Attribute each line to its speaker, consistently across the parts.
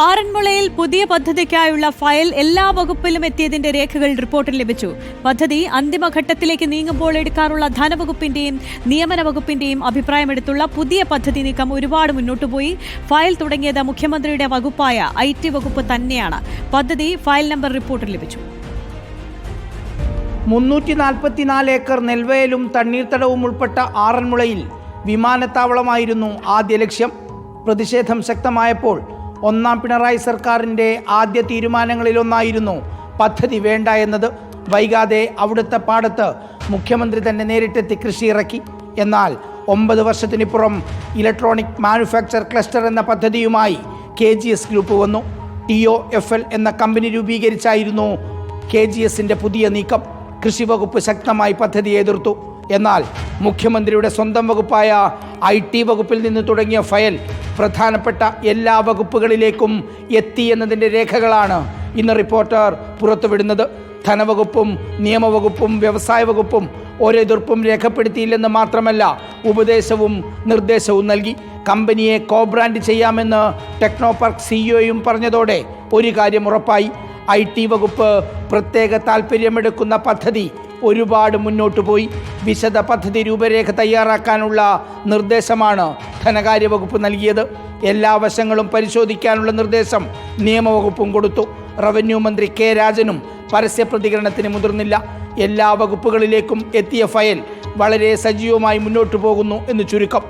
Speaker 1: ആറന്മുളയിൽ പുതിയ പദ്ധതിക്കായുള്ള ഫയൽ എല്ലാ വകുപ്പിലും എത്തിയതിന്റെ രേഖകൾ റിപ്പോർട്ടിൽ ലഭിച്ചു. പദ്ധതി അന്തിമഘട്ടത്തിലേക്ക് നീങ്ങുമ്പോൾ എടുക്കാറുള്ള ധനവകുപ്പിന്റെയും നിയമന വകുപ്പിന്റെയും അഭിപ്രായമെടുത്തുള്ള പുതിയ പദ്ധതി നീക്കം ഒരുപാട് മുന്നോട്ടുപോയി. ഫയൽ തുടങ്ങിയത് മുഖ്യമന്ത്രിയുടെ വകുപ്പായ IT വകുപ്പ് തന്നെയാണ്. പദ്ധതി ഫയൽ നമ്പർ റിപ്പോർട്ടിൽ ലഭിച്ചു.
Speaker 2: 344 ഏക്കർ നെൽവയലും തണ്ണീർത്തടവും ഉൾപ്പെട്ട ആറന്മുളയിൽ വിമാനത്താവളമായിരുന്നു ആദ്യ ലക്ഷ്യം. പ്രതിഷേധം ശക്തമായപ്പോൾ ഒന്നാം പിണറായി സർക്കാരിൻ്റെ ആദ്യ തീരുമാനങ്ങളിലൊന്നായിരുന്നു പദ്ധതി വേണ്ട എന്നത്. വൈകാതെ അവിടുത്തെ പാടത്ത് മുഖ്യമന്ത്രി തന്നെ നേരിട്ടെത്തി കൃഷി ഇറക്കി. എന്നാൽ 9 വർഷത്തിനിപ്പുറം ഇലക്ട്രോണിക് മാനുഫാക്ചർ ക്ലസ്റ്റർ എന്ന പദ്ധതിയുമായി KGS ഗ്രൂപ്പ് വന്നു. TOFL എന്ന കമ്പനി രൂപീകരിച്ചായിരുന്നു KGSൻ്റെ പുതിയ നീക്കം. കൃഷി വകുപ്പ് ശക്തമായി പദ്ധതിയെ എതിർത്തു. എന്നാൽ മുഖ്യമന്ത്രിയുടെ സ്വന്തം വകുപ്പായ IT വകുപ്പിൽ നിന്ന് തുടങ്ങിയ ഫയൽ പ്രധാനപ്പെട്ട എല്ലാ വകുപ്പുകളിലേക്കും എത്തി എന്നതിൻ്റെ രേഖകളാണ് ഇന്ന് റിപ്പോർട്ടർ പുറത്തുവിടുന്നത്. ധനവകുപ്പും നിയമവകുപ്പും വ്യവസായ വകുപ്പും ഒരെതിർപ്പും രേഖപ്പെടുത്തിയില്ലെന്ന് മാത്രമല്ല, ഉപദേശവും നിർദ്ദേശവും നൽകി. കമ്പനിയെ കോബ്രാൻഡ് ചെയ്യാമെന്ന് ടെക്നോപാർക്ക് CEO പറഞ്ഞതോടെ ഒരു കാര്യം ഉറപ്പായി: IT വകുപ്പ് പ്രത്യേക താൽപ്പര്യമെടുക്കുന്ന പദ്ധതി ഒരുപാട് മുന്നോട്ട് പോയി. വിശദ പദ്ധതി രൂപരേഖ തയ്യാറാക്കാനുള്ള നിർദ്ദേശമാണ് ധനകാര്യ വകുപ്പ് നൽകിയത്. എല്ലാ വശങ്ങളും പരിശോധിക്കാനുള്ള നിർദ്ദേശം നിയമവകുപ്പും കൊടുത്തു. റവന്യൂ മന്ത്രി K രാജനും പരസ്യ പ്രതികരണത്തിന് മുതിർന്നില്ല. എല്ലാ വകുപ്പുകളിലേക്കും എത്തിയ ഫയൽ വളരെ സജീവമായി മുന്നോട്ട് പോകുന്നു എന്ന് ചുരുക്കം.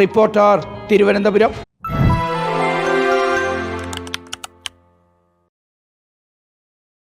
Speaker 2: റിപ്പോർട്ടർ, തിരുവനന്തപുരം.